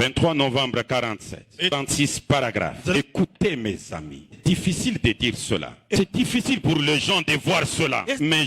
23 novembre 47, 36 paragraphes. Écoutez mes amis, difficile de dire cela. C'est difficile pour les gens de voir cela. Mais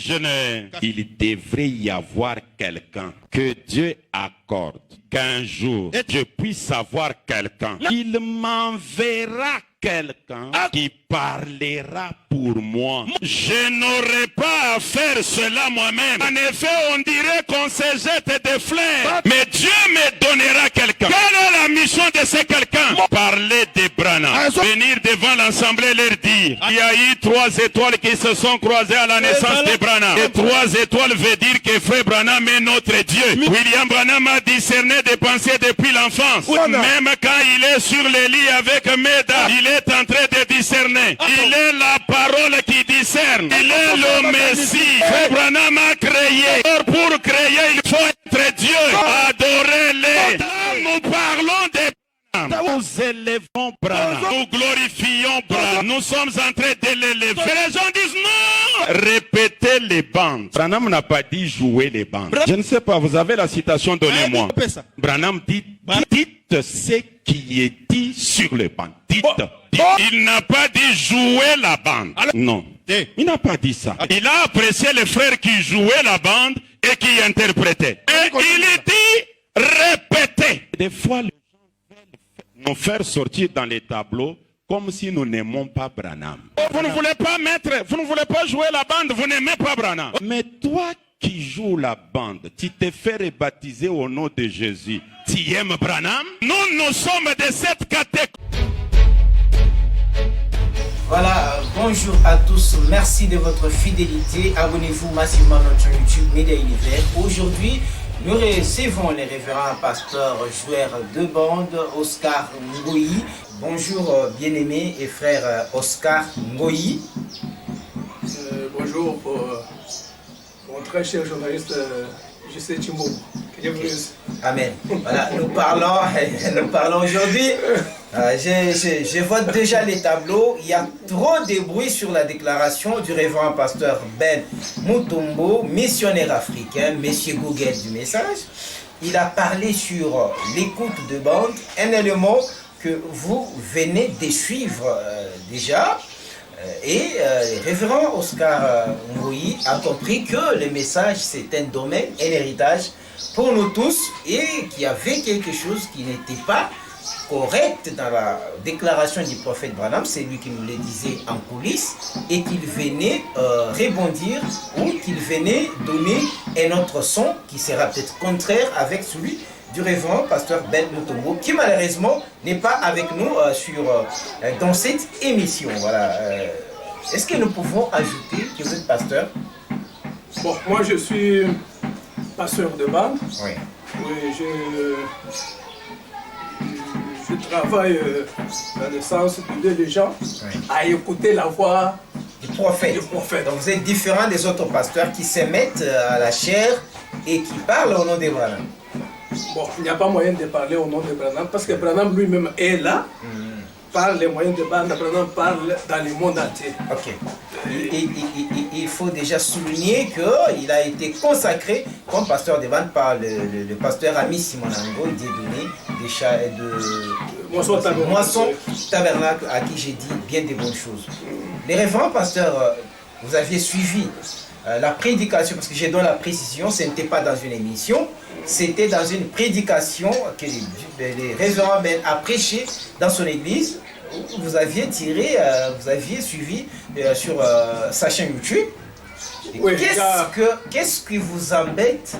il devrait y avoir quelqu'un que Dieu accorde. Qu'un jour, je puisse avoir quelqu'un. Il m'enverra quelqu'un qui parlera pour moi. Je n'aurai pas à faire cela moi-même. En effet, on dirait qu'on se jette des fleurs. Mais Dieu me donnera quelqu'un. Quelle est la mission de ce quelqu'un? Parler de Branham. Venir devant l'assemblée et leur dire, il y a eu 3 étoiles qui se sont croisées à la naissance de Branham. Et 3 étoiles veut dire que frère Branham est notre Dieu. William Branham a discerné des pensées depuis l'enfance. Même quand il est sur le lit avec Meda, il est en train de discerner. Il est la parole qui discerne. Il est le Messie. Frère Branham a créé. Or, pour créer, il faut être Dieu. Adorez-les. Nous parlons de Branham. Nous élevons Branham. Nous glorifions Branham. Nous sommes en train de l'élever. Les gens disent non. Répétez les bandes. Branham n'a pas dit jouer les bandes. Je ne sais pas, vous avez la citation, donnez-moi. Branham dit, dites ce qui est dit sur les bandes. Dites. Il n'a pas dit jouer la bande. Non. Il n'a pas dit ça. Il a apprécié les frères qui jouaient la bande et qui interprétaient. Et il dit répéter. Des fois, les gens veulent nous faire sortir dans les tableaux comme si nous n'aimons pas Branham. Vous ne voulez pas vous ne voulez pas jouer la bande, vous n'aimez pas Branham. Mais toi qui joues la bande, tu te fais rebaptiser au nom de Jésus. Tu aimes Branham? Nous sommes de cette catégorie. Voilà, bonjour à tous, merci de votre fidélité. Abonnez-vous massivement à notre chaîne YouTube Média Univers. Aujourd'hui, nous recevons les révérends pasteurs joueurs de bande, Oscar Ngoyi. Bonjour bien-aimé et frère Oscar Ngoyi. Bonjour, mon très cher journaliste J.C. Chimbo. Amen. Voilà, nous parlons aujourd'hui. Je vois déjà les tableaux. Il y a trop de bruit sur la déclaration du révérend pasteur Ben Mutombo, missionnaire africain, monsieur Google du message. Il a parlé sur l'écoute de bande, un élément que vous venez de suivre déjà. Et le révérend Oscar Ngoyi a compris que le message c'est un domaine, un héritage pour nous tous et qu'il y avait quelque chose qui n'était pas correct dans la déclaration du prophète Branham, c'est lui qui nous le disait en coulisses et qu'il venait rebondir ou qu'il venait donner un autre son qui sera peut-être contraire avec celui du révérend pasteur Ben Mutombo qui malheureusement n'est pas avec nous dans cette émission. Voilà. Est-ce que nous pouvons ajouter que vous êtes pasteur? Bon, moi je suis pasteur de bande. Oui. Oui, je travaille dans le sens d'aider les gens à écouter la voix du prophète. Donc vous êtes différent des autres pasteurs qui se mettent à la chair et qui parlent au nom de Branham. Bon, il n'y a pas moyen de parler au nom de Branham parce que Branham lui-même est là, par les moyens de bande, Branham parle dans le monde entier. Ok. Il faut déjà souligner qu'il a été consacré comme pasteur de bande par le pasteur ami Simon Ango, Dieudonné, de Moisson Tabernacle, à qui j'ai dit bien des bonnes choses. Les révérends pasteurs, vous aviez suivi la prédication, parce que j'ai donné la précision, ce n'était pas dans une émission, c'était dans une prédication que le révérend Ben a prêché dans son église. Vous aviez suivi sur sa chaîne YouTube. Oui, qu'est-ce qui vous embête,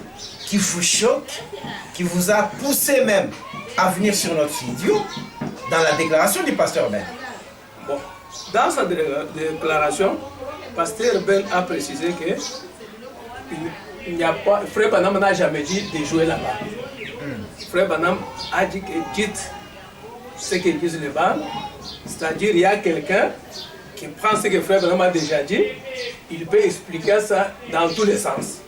qui vous choque, qui vous a poussé même à venir sur notre vidéo dans la déclaration du pasteur Ben? Bon, dans sa déclaration, pasteur Ben a précisé que Frère Branham n'a jamais dit de jouer là-bas. Frère Branham a dit que dites ce qu'ils disent les bandes, c'est-à-dire il y a quelqu'un qui prend ce que Frère Branham a déjà dit, il peut expliquer ça dans tous les sens.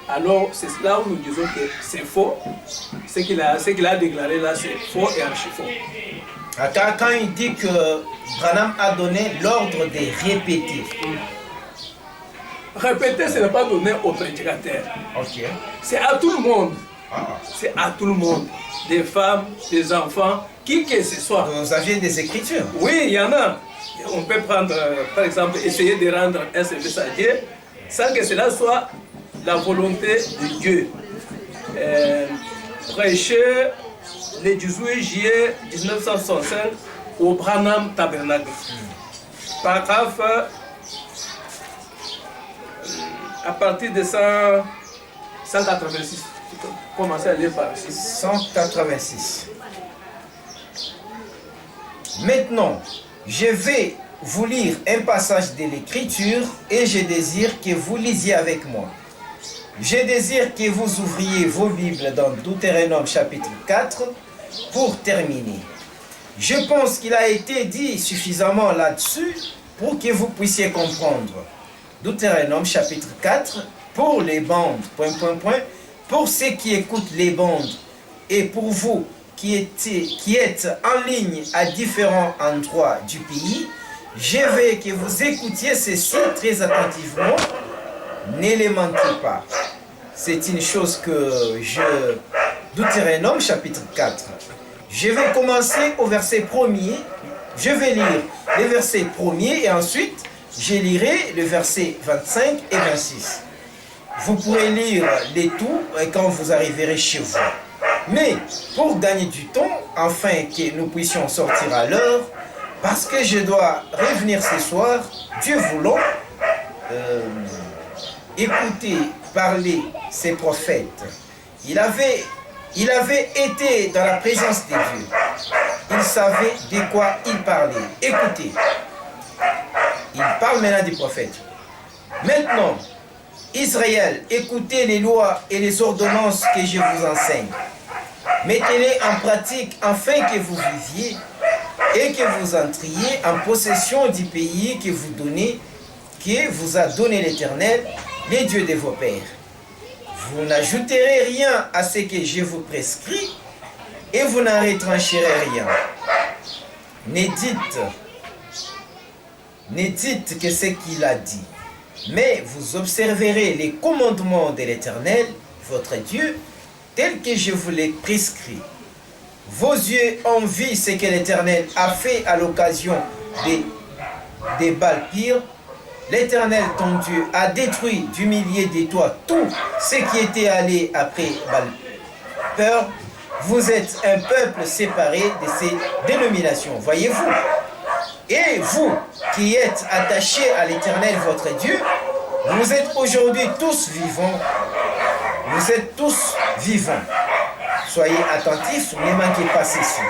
Alors c'est là où nous disons que c'est faux, ce qu'il a déclaré là c'est faux et archi faux. Quand il dit que Branham a donné l'ordre de répéter. Répéter, ce n'est pas donné au prédicateur. Okay. C'est à tout le monde. C'est à tout le monde. Des femmes, des enfants, qui que ce soit. Vous aviez des écritures? Oui, il y en a. On peut prendre, par exemple, essayer de rendre un service à Dieu sans que cela soit la volonté de Dieu. Prêcher le 18 juillet 1965 au Branham Tabernacle. Paragraphe à partir de 186. Commencez à lire par ici. 186. Maintenant, je vais vous lire un passage de l'Écriture et je désire que vous lisiez avec moi. Je désire que vous ouvriez vos Bibles dans Deutéronome chapitre 4 pour terminer. Je pense qu'il a été dit suffisamment là-dessus pour que vous puissiez comprendre. Deutéronome chapitre 4 pour les bandes, pour ceux qui écoutent les bandes et pour vous qui êtes en ligne à différents endroits du pays, je veux que vous écoutiez ceci très attentivement. Ne les manquez pas. C'est une chose que Deutéronome chapitre 4. Je vais commencer au verset 1er. Je vais lire le verset 1er et ensuite je lirai le verset 25 et 26. Vous pourrez lire les tout quand vous arriverez chez vous. Mais pour gagner du temps, afin que nous puissions sortir à l'heure, parce que je dois revenir ce soir, Dieu voulant, écouter parler ces prophètes. Il avait été dans la présence de Dieu. Il savait de quoi il parlait. Écoutez, il parle maintenant des prophètes. Maintenant, Israël, écoutez les lois et les ordonnances que je vous enseigne. Mettez-les en pratique afin que vous viviez et que vous entriez en possession du pays que vous a donné l'Éternel, les dieux de vos pères. Vous n'ajouterez rien à ce que je vous prescris et vous n'en retrancherez rien. Ne dites que ce qu'il a dit, mais vous observerez les commandements de l'Éternel, votre Dieu, tels que je vous les prescris. Vos yeux ont vu ce que l'Éternel a fait à l'occasion des Baal-Pires. L'Éternel, ton Dieu, a détruit du milieu de toi tout ce qui était allé après Baal-Peur. Vous êtes un peuple séparé de ces dénominations. Voyez-vous? Et vous qui êtes attachés à l'Éternel, votre Dieu, vous êtes aujourd'hui tous vivants. Vous êtes tous vivants. Soyez attentifs, ne manquez pas ceci.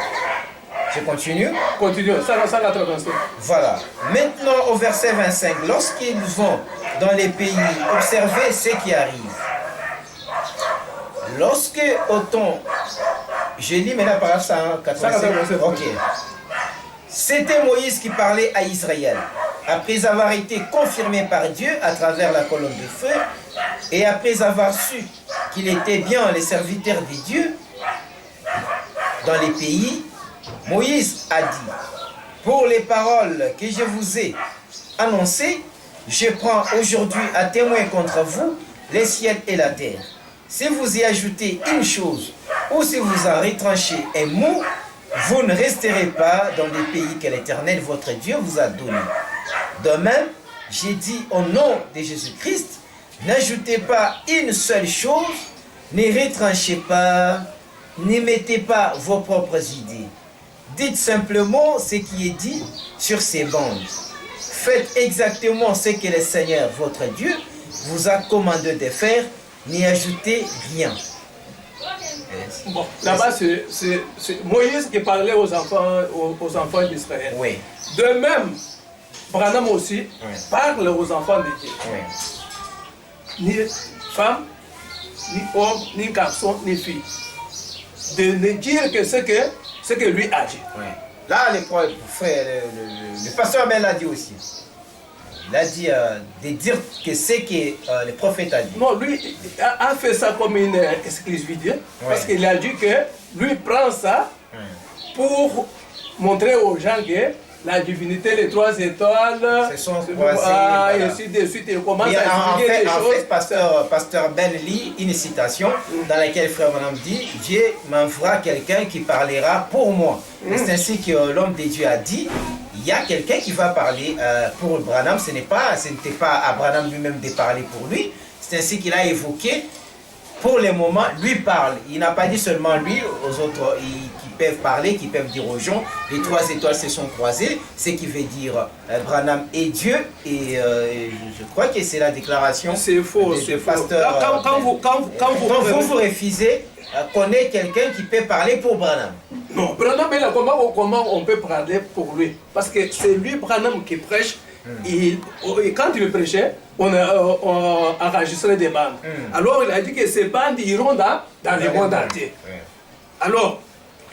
Je continue. Continue, 185. Voilà. Maintenant au verset 25. Lorsqu'ils vont dans les pays, observez ce qui arrive. Lorsque autant... Je lis maintenant par 185. Ok. C'était Moïse qui parlait à Israël. Après avoir été confirmé par Dieu à travers la colonne de feu et après avoir su qu'il était bien les serviteurs de Dieu dans les pays, Moïse a dit, pour les paroles que je vous ai annoncées, je prends aujourd'hui à témoin contre vous les ciels et la terre. Si vous y ajoutez une chose ou si vous en retranchez un mot, vous ne resterez pas dans les pays que l'Éternel, votre Dieu, vous a donnés. De même, j'ai dit au nom de Jésus-Christ, n'ajoutez pas une seule chose, ne retranchez pas, ne mettez pas vos propres idées. Dites simplement ce qui est dit sur ces bandes. Faites exactement ce que le Seigneur, votre Dieu, vous a commandé de faire, n'y ajoutez rien. Bon, là-bas, c'est Moïse qui parlait aux enfants d'Israël. Oui. De même, Branham aussi parle aux enfants de Dieu. Oui. Ni femme, ni homme, ni garçon, ni fille. De ne dire que ce que lui a dit. Oui. Là, le pasteur Ben l'a dit aussi. Il a dit de dire que ce que le prophète a dit. Non, lui a fait ça comme une exclusivité. Parce qu'il a dit que lui prend ça pour montrer aux gens que la divinité, les 3 étoiles, se sont croisés. Voilà. Et ainsi de suite, il commence à en expliquer des choses. fait, pasteur Ben lit une citation dans laquelle Frère Branham dit « Dieu m'enverra quelqu'un qui parlera pour moi ». C'est ainsi que l'homme de Dieu a dit il y a quelqu'un qui va parler pour Branham. Ce n'était pas à Branham lui-même de parler pour lui. C'est ainsi qu'il a évoqué, pour le moment, lui parle. Il n'a pas dit seulement lui, aux autres qui peuvent parler, qui peuvent dire aux gens, les 3 étoiles se sont croisées, ce qui veut dire Branham est Dieu. Et je crois que c'est la déclaration. C'est faux, c'est faux. Quand vous refusez qu'on ait quelqu'un qui peut parler pour Branham. Non, Branham, comment on peut parler pour lui? Parce que c'est lui, Branham, qui prêche. Et quand il prêchait, on enregistrait des bandes. Alors il a dit que ces bandes iront dans le monde entier. Alors,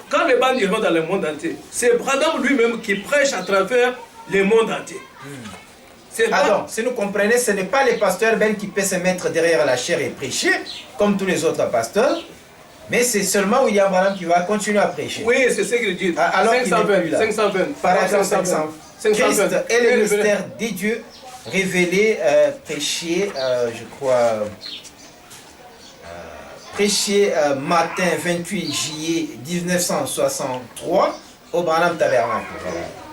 quand les bandes iront dans le monde entier, c'est Branham lui-même qui prêche à travers le monde entier. Alors, si nous comprenez, ce n'est pas le pasteur Ben qui peut se mettre derrière la chaire et prêcher, comme tous les autres pasteurs, mais c'est seulement William Branham qui va continuer à prêcher. Oui, c'est ce qu'il dit. Alors 520. Paragraphe 520. Christ est le mystère des dieux révélé, prêché, je crois, prêché matin 28 juillet 1963 au Branham Tabernacle.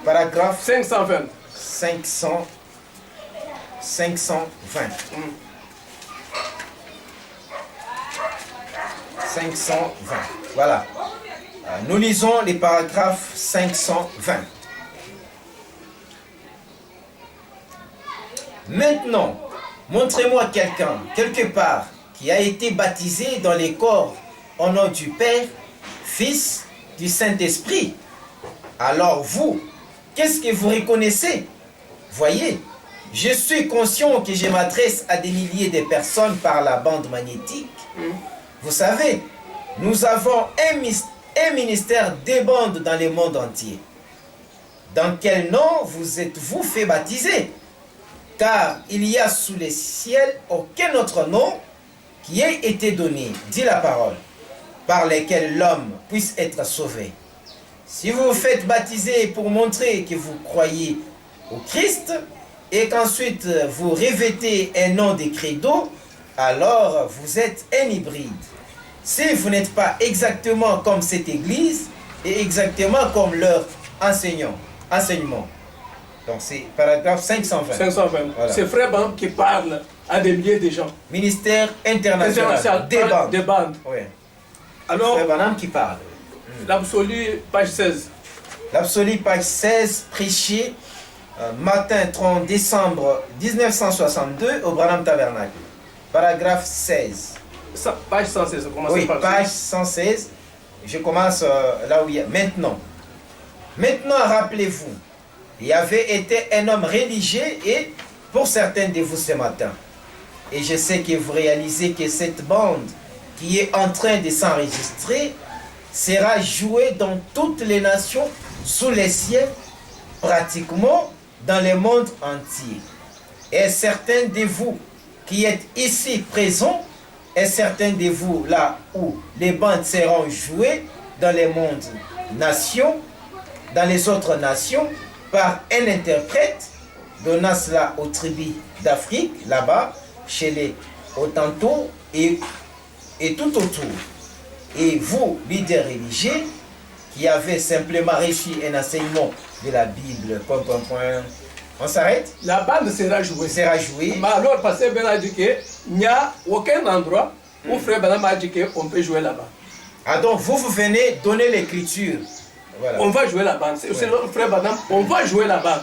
Paragraphe 520. 520. 520. Voilà. Nous lisons les paragraphes 520. Maintenant, montrez-moi quelqu'un, quelque part, qui a été baptisé dans les corps au nom du Père, Fils, du Saint-Esprit. Alors vous, qu'est-ce que vous reconnaissez? Voyez, je suis conscient que je m'adresse à des milliers de personnes par la bande magnétique. Vous savez, nous avons un ministère des bandes dans le monde entier. Dans quel nom vous êtes-vous fait baptiser? Car il y a sous les ciels aucun autre nom qui ait été donné, dit la parole, par lequel l'homme puisse être sauvé. Si vous vous faites baptiser pour montrer que vous croyez au Christ et qu'ensuite vous revêtez un nom de credo, alors vous êtes un hybride. Si vous n'êtes pas exactement comme cette église et exactement comme leur enseignement. Donc c'est paragraphe 520. 520. Voilà. C'est Frère Branham qui parle à des milliers de gens. Ministère international des bandes. Oui. Alors, Frère Branham qui parle. L'absolu, page 16. L'absolu, page 16, prêché matin 30 décembre 1962 au Branham Tabernacle. Paragraphe 16. Page 116, oui, page 116. Je commence là où il y a. Maintenant, rappelez-vous, il y avait été un homme religieux et pour certains de vous ce matin. Et je sais que vous réalisez que cette bande qui est en train de s'enregistrer sera jouée dans toutes les nations sous les cieux, pratiquement dans le monde entier. Et certains de vous qui êtes ici présents, et certains de vous là où les bandes seront jouées dans les mondes nations, dans les autres nations, par un interprète, donnant cela aux tribus d'Afrique, là-bas, chez les Otanto et tout autour. Et vous, leaders religieux, qui avez simplement reçu un enseignement de la Bible, on s'arrête? La bande sera jouée. Mais alors, Pasteur Ben a dit qu'il n'y a aucun endroit où Frère Ben a dit qu'on peut jouer là-bas. Ah donc, vous venez donner l'écriture. Voilà. On va jouer la bande. C'est le Frère Branham, on va jouer la bande.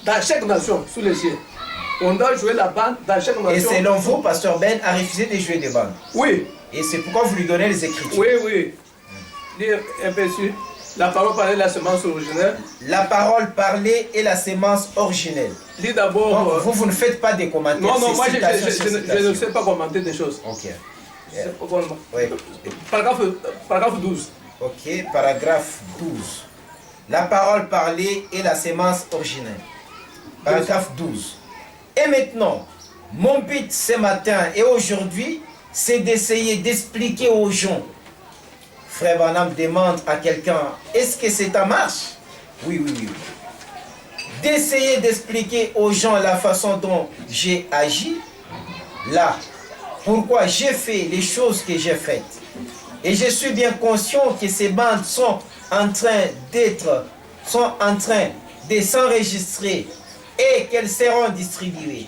Dans chaque nation, sous les cieux. On doit jouer la bande dans chaque nation. Et selon vous, Pasteur Ben a refusé de jouer des bandes? Oui. Et c'est pourquoi vous lui donnez les écritures? Oui. Lire un peu sur la parole parlée et la semence originelle. La parole parlée et la semence originelle. Lis d'abord. Vous ne faites pas des commentaires. Non, moi je ne sais pas commenter des choses. Ok. Oui. Paragraphe 12. Ok, paragraphe 12. La parole parlée et la semence originelle. Paragraphe 12. Et maintenant, mon but ce matin et aujourd'hui, c'est d'essayer d'expliquer aux gens. Frère Branham demande à quelqu'un, est-ce que c'est ta marche? Oui. d'essayer d'expliquer aux gens la façon dont j'ai agi, là, pourquoi j'ai fait les choses que j'ai faites. Et je suis bien conscient que ces bandes sont en train de s'enregistrer et qu'elles seront distribuées.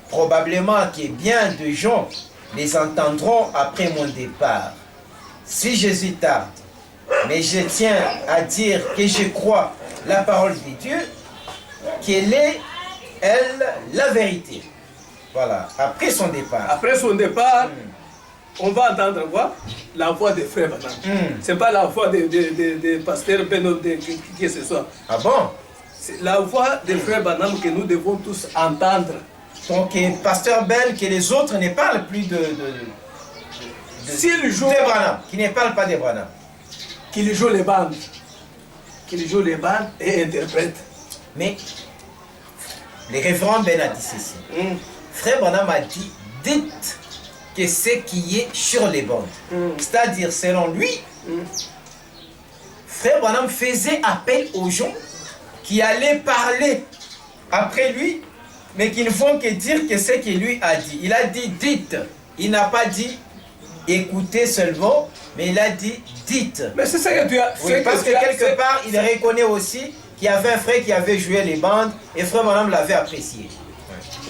Probablement que bien de gens les entendront après mon départ. Si Jésus tarde, mais je tiens à dire que je crois la parole de Dieu, qu'elle est, elle, la vérité. Voilà, après son départ. Après son départ, on va entendre quoi? La voix des frères Branham. Ce n'est pas la voix des pasteurs Beno, qui que ce soit. Ah bon? C'est la voix des frères Branham que nous devons tous entendre. Donc, pasteur Ben, que les autres ne parlent plus de Branham, qui ne parlent pas de Branham. Qu'il joue les bandes. Qu'il joue les bandes et interprète. Mais, le révérend Ben a dit ceci. Frère Branham a dit, dites que ce qui est sur les bandes. C'est-à-dire, selon lui, Frère Branham faisait appel aux gens qui allaient parler après lui, mais qui ne font que dire que ce qu'il lui a dit. Il a dit, dites. Il n'a pas dit, écoutez seulement, mais il a dit, dites. Mais c'est ça que tu as... Oui, parce que quelque part, il reconnaît aussi qu'il y avait un frère qui avait joué les bandes, et Frère Branham l'avait apprécié.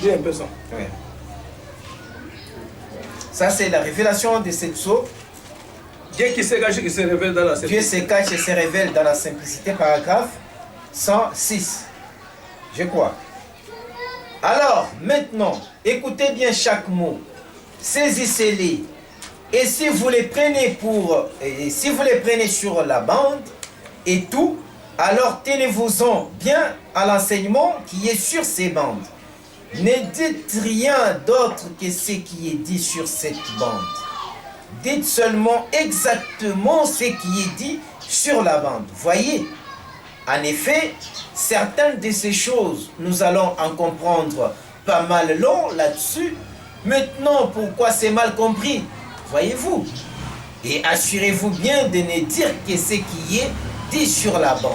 Dis un peu ça. Oui. Ça, c'est la révélation de cette sceau. Dieu qui se cache, qui se révèle dans la Dieu simplicité. se cache et se révèle dans la simplicité, paragraphe 106. Je crois. Alors, maintenant, écoutez bien chaque mot. Saisissez-les. Et si vous les prenez sur la bande et tout, alors tenez-vous-en bien à l'enseignement qui est sur ces bandes. Ne dites rien d'autre que ce qui est dit sur cette bande. Dites seulement exactement ce qui est dit sur la bande. Voyez, en effet, certaines de ces choses, nous allons en comprendre pas mal long là-dessus. Maintenant, pourquoi c'est mal compris? Voyez-vous. Et assurez-vous bien de ne dire que ce qui est dit sur la bande.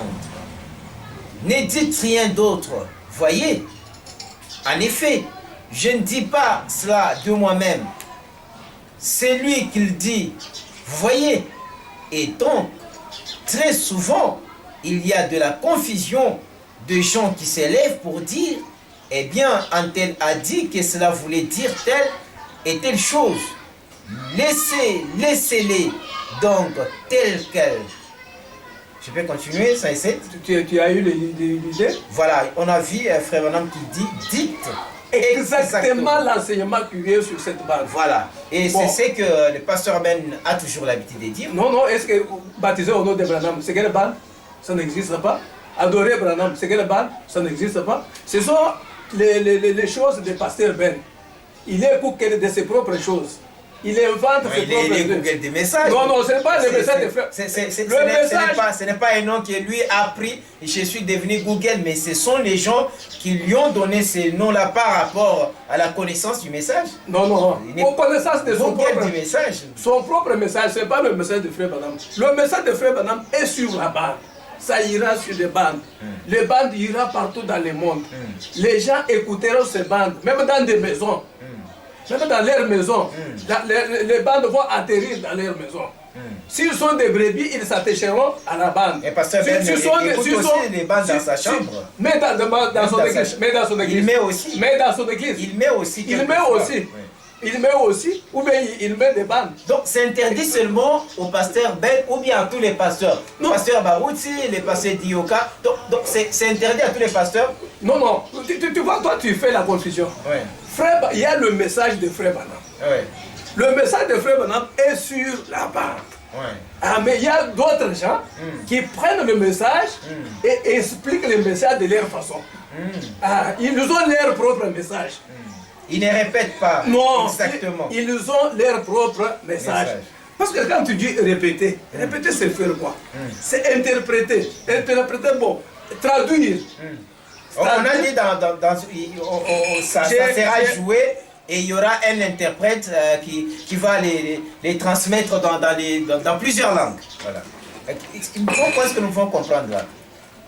Ne dites rien d'autre. Voyez. En effet, je ne dis pas cela de moi-même. C'est lui qui le dit. Vous voyez. Et donc, très souvent, il y a de la confusion de gens qui s'élèvent pour dire, eh bien, un tel a dit que cela voulait dire telle et telle chose. Laissez-les donc telles qu'elles. Je peux continuer, ça essaie. Tu as eu l'idée? Voilà, on a vu un frère Branham qui dit, dites exactement l'enseignement qui est sur cette base. Voilà, et Bon. c'est ce que le pasteur Ben a toujours l'habitude de dire. Non, est-ce que baptiser au nom de Branham, c'est quelle base? Ça n'existe pas. Adorer Branham, c'est quelle base? Ça n'existe pas. Ce sont les choses du pasteur Ben. Il écoute de ses propres choses. Il invente ses propres Il choses. des messages. Non, ce n'est pas le message des frères. Ce n'est pas un nom que lui a pris et je suis devenu Google, mais ce sont les gens qui lui ont donné ces noms-là par rapport à la connaissance du message. Non. Aux connaissances de son Google propre du message. Son propre message, ce n'est pas le message de Frère Branham. Le message de Frère Branham est sur la bande. Ça ira sur les bandes. Les bandes ira partout dans le monde. Les gens écouteront ces bandes, même dans des maisons. Même dans leurs maisons. Les bandes vont atterrir dans leurs maisons. S'ils sont des brebis, ils s'attacheront à la bande. Et pasteur Ben écoute aussi les bandes dans sa chambre. Mais dans son église. Mais dans son église. Il met aussi. Mais dans son église. Il met aussi. Il met aussi. Il met aussi, ou bien il met des bandes. Donc c'est interdit seulement au pasteur Ben ou bien à tous les pasteurs. Le pasteur Barouti, les pasteurs Dioka. Donc c'est interdit à tous les pasteurs. Non. Tu vois, toi tu fais la confusion. Ouais. Frère, il y a le message de Frère Branham. Ouais. Le message de Frère Branham est sur la bande. Ouais. Ah, mais il y a d'autres gens qui prennent le message et expliquent le message de leur façon. Ah, ils ont leur propre message. Ils ne répètent pas Non, exactement. ils ont leur propre message. Parce que quand tu dis répéter, répéter c'est faire quoi? C'est interpréter. Interpréter, bon, traduire. On a dit ça sera joué et il y aura un interprète qui va les transmettre dans plusieurs langues. Voilà. Pourquoi est-ce que nous devons comprendre là?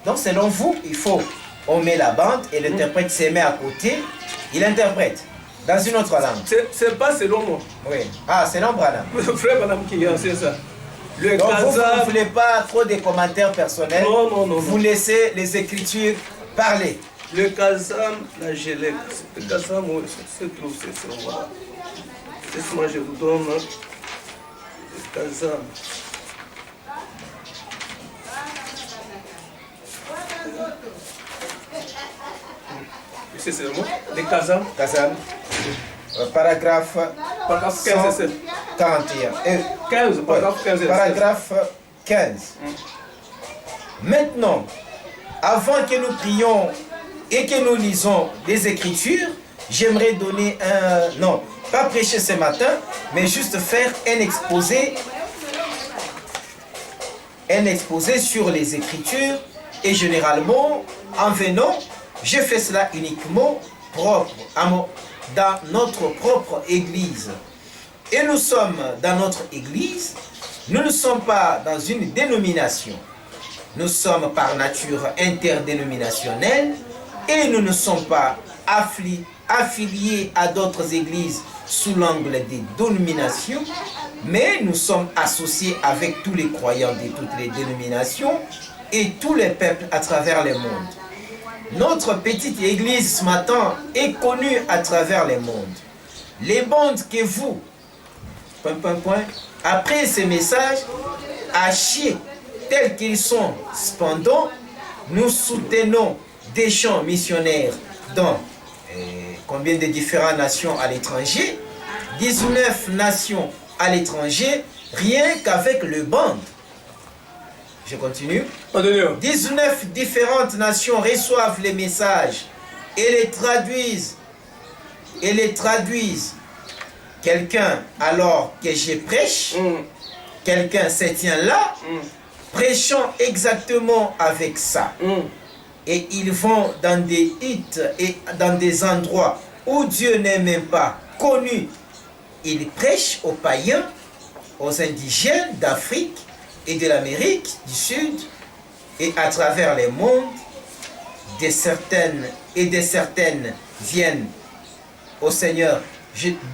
Donc selon vous, il faut on met la bande et l'interprète se met à côté, il interprète dans une autre langue. C'est pas selon moi. Oui. Ah, c'est non, Branham. Frère Branham qui a c'est ça. Le Donc vous ne Kazam, voulez pas trop de commentaires personnels. Non. Vous laissez les Écritures parler. le Kazam, la gelée. Le Kazam, c'est trop, c'est moi. C'est moi, je vous donne le Kazam. C'est moi, le Kazam. Kazam. Paragraphe Paragraphe 15 et 41. 15, paragraphe 15 et Paragraphe 15. Maintenant, avant que nous prions et que nous lisons les Écritures, j'aimerais donner un... Non, pas prêcher ce matin, mais juste faire un exposé sur les Écritures. Et généralement, en venant, je fais cela uniquement propre dans notre propre église. Et nous sommes dans notre église, nous ne sommes pas dans une dénomination. Nous sommes par nature interdénominationnels et nous ne sommes pas affiliés à d'autres églises sous l'angle des dénominations, mais nous sommes associés avec tous les croyants de toutes les dénominations et tous les peuples à travers le monde. Notre petite église ce matin est connue à travers le monde. Les bandes que vous, après ces messages, hachés tels qu'ils sont, cependant, nous soutenons des chants missionnaires dans combien de différentes nations à l'étranger? 19 nations à l'étranger, rien qu'avec le band. Je continue. 19 différentes nations reçoivent les messages et les traduisent. Quelqu'un, alors que je prêche, quelqu'un se tient là, prêchant exactement avec ça. Et ils vont dans des huttes et dans des endroits où Dieu n'est même pas connu. Ils prêchent aux païens, aux indigènes d'Afrique et de l'Amérique du Sud et à travers le monde, des certaines viennent au Seigneur.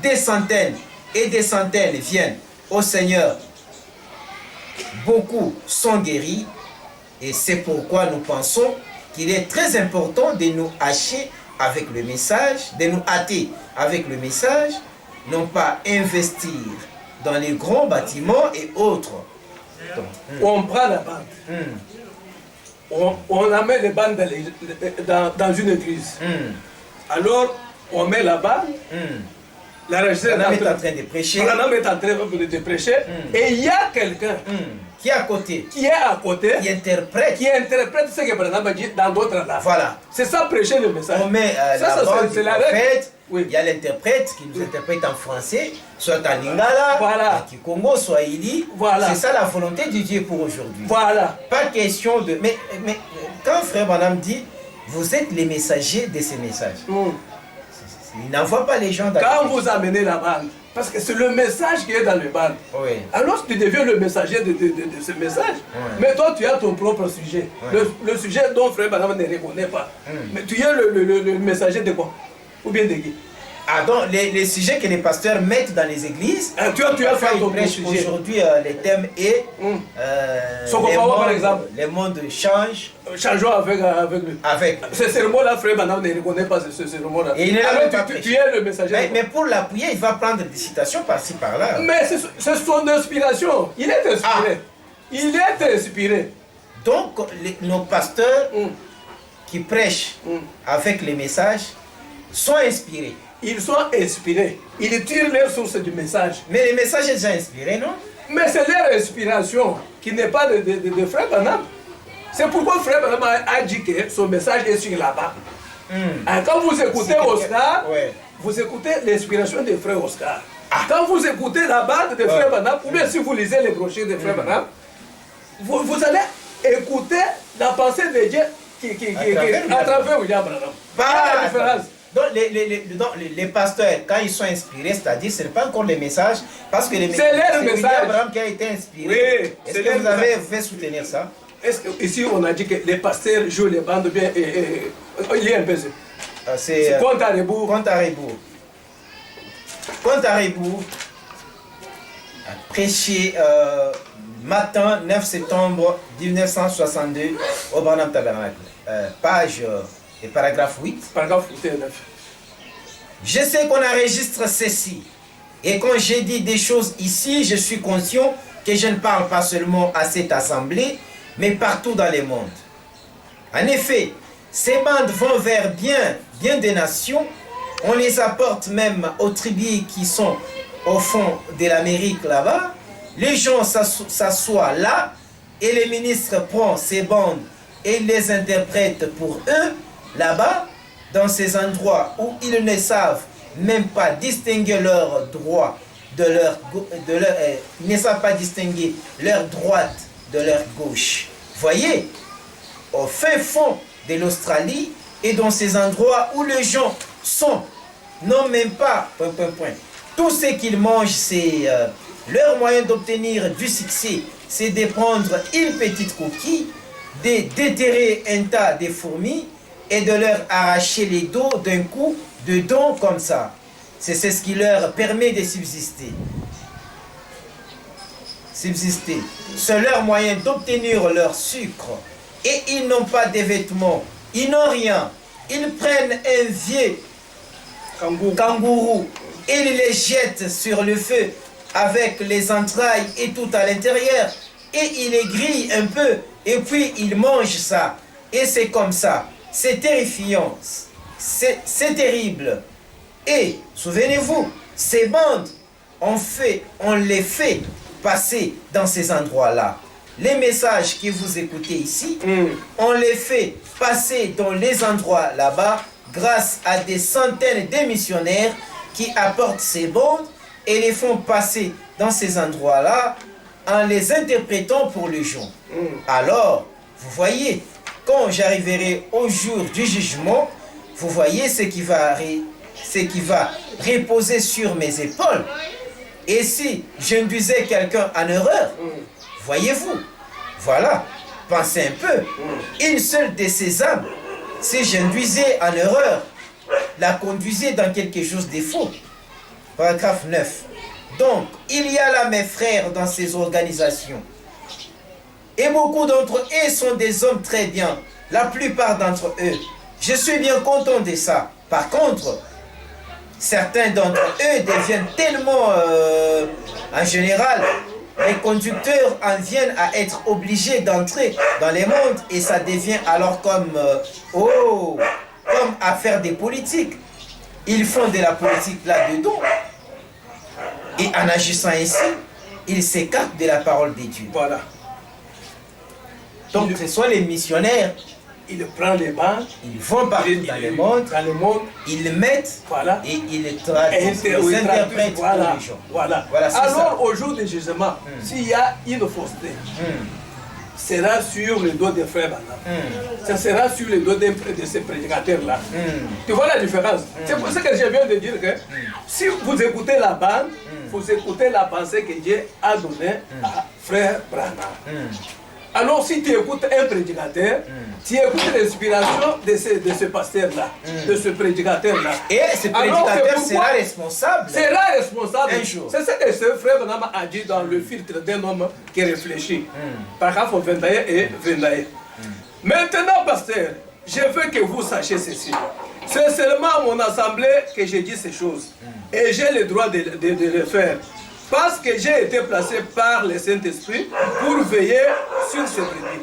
Des centaines et des centaines viennent au Seigneur. Beaucoup sont guéris et c'est pourquoi nous pensons qu'il est très important de nous hâter avec le message, non pas investir dans les grands bâtiments et autres. On prend la bande. On amène les bandes dans une église. Alors, on met la bande. La recherche est en train de prêcher. Et il y a quelqu'un qui est à côté. Qui interprète ce que Branham a dit dans d'autres langues. Voilà. C'est ça prêcher le message. On met la bande du prophète. Il y a l'interprète qui nous interprète en français, soit en lingala, en kikongo, swahili. C'est ça la volonté de Dieu pour aujourd'hui. Voilà. Pas question de... Mais quand Frère Branham dit, vous êtes les messagers de ces messages. Il n'envoie pas les gens dans quand vous amenez la bande, parce que c'est le message qui est dans le bande. Oui. Alors tu deviens le messager de ce message. Mais toi tu as ton propre sujet. Le sujet dont Frère Branham ne reconnaît pas. Mais tu es le messager de quoi? Ou bien de qui? Ah donc les sujets que les pasteurs mettent dans les églises, tu as fait ton sujet. Aujourd'hui le thème est par exemple. Le monde change. Changeons avec lui. Ce sermon-là, Frère Branham ne reconnaît pas ce sermon-là. Alors tu es le messager. Mais pour l'appuyer, il va prendre des citations par-ci par-là. Mais c'est son inspiration. Il est inspiré. Il est inspiré. Donc nos pasteurs qui prêchent avec les messages sont inspirés. Ils sont inspirés. Ils tirent leur source du message. Mais le message est déjà inspiré, non? Mais c'est leur inspiration qui n'est pas de Frère Branham. C'est pourquoi Frère Branham a dit que son message est sur la bande. Quand vous écoutez Oscar, vous écoutez l'inspiration de Frère Oscar. Quand vous écoutez la bande de Frère Branham, ou bien si vous lisez les brochures de Frère Branham, vous allez écouter la pensée de Dieu à travers William Branham. Pas la différence. Donc les pasteurs, quand ils sont inspirés, c'est-à-dire ce n'est pas encore les messages, parce que c'est William Branham qui a été inspiré. Oui, est-ce que vous pouvez soutenir ça? Est-ce que ici on a dit que les pasteurs jouent les bandes bien il y a un peu c'est compte à rebours. Compte à rebours. Compte à rebours. Prêché matin 9 septembre 1962 au Barnum Tabernacle. Page et paragraphe 8. Paragraphe 9. Je sais qu'on enregistre ceci. Et quand j'ai dit des choses ici, je suis conscient que je ne parle pas seulement à cette assemblée, mais partout dans le monde. En effet, ces bandes vont vers bien des nations. On les apporte même aux tribus qui sont au fond de l'Amérique là-bas. Les gens s'assoient là et les ministres prennent ces bandes et les interprètent pour eux là-bas, dans ces endroits où ils ne savent même pas distinguer leur droit ne savent pas distinguer leur droite de leur gauche. Voyez, au fin fond de l'Australie et dans ces endroits où les gens n'ont même pas, tout ce qu'ils mangent, c'est leur moyen d'obtenir du succès, c'est de prendre une petite coquille, de déterrer un tas de fourmis et de leur arracher les dos d'un coup de dents comme ça. C'est ce qui leur permet de subsister. C'est leur moyen d'obtenir leur sucre. Et ils n'ont pas de vêtements, ils n'ont rien. Ils prennent un vieux kangourou et ils les jettent sur le feu avec les entrailles et tout à l'intérieur. Et ils les grillent un peu et puis ils mangent ça. Et c'est comme ça. C'est terrifiant. C'est terrible. Et souvenez-vous, ces bandes, on les fait passer dans ces endroits-là. Les messages que vous écoutez ici, on les fait passer dans les endroits là-bas grâce à des centaines de missionnaires qui apportent ces bandes et les font passer dans ces endroits-là en les interprétant pour les gens. Alors, vous voyez, quand j'arriverai au jour du jugement, vous voyez ce qui va reposer sur mes épaules. Et si j'induisais quelqu'un en erreur, voyez-vous, voilà, pensez un peu, une seule de ces âmes, si j'induisais en erreur, la conduisait dans quelque chose de faux. Paragraphe 9. Donc, il y a là mes frères dans ces organisations. Et beaucoup d'entre eux sont des hommes très bien. La plupart d'entre eux. Je suis bien content de ça. Par contre, certains d'entre eux deviennent tellement, en général, les conducteurs en viennent à être obligés d'entrer dans les mondes et ça devient alors comme affaire des politiques. Ils font de la politique là-dedans. Et en agissant ainsi, ils s'écartent de la parole de Dieu. Voilà. Donc, ce sont les missionnaires. Ils prennent les bancs, ils vont partout dans le monde, ils les mettent, voilà, et ils les traduisent, ils les interprètent pour les gens. Voilà. Alors, au jour du jugement, s'il y a une fausseté, sera sur le dos des frères Banam. Ça sera sur le dos de ces prédicateurs-là. Tu vois la différence? C'est pour ça que je viens de dire que si vous écoutez la bande, vous écoutez la pensée que Dieu a donnée à frère Branham. Alors si tu écoutes un prédicateur, tu écoutes l'inspiration de ce pasteur-là, de ce prédicateur-là. Et ce prédicateur sera responsable. Sera responsable. Un jour. C'est ce que ce frère Branham a dit dans le filtre d'un homme qui réfléchit. Paragraphe 21 et 21. Maintenant, pasteur, je veux que vous sachiez ceci. C'est seulement à mon assemblée que j'ai dit ces choses. Et j'ai le droit de le faire. Parce que j'ai été placé par le Saint-Esprit pour veiller sur ces brebis.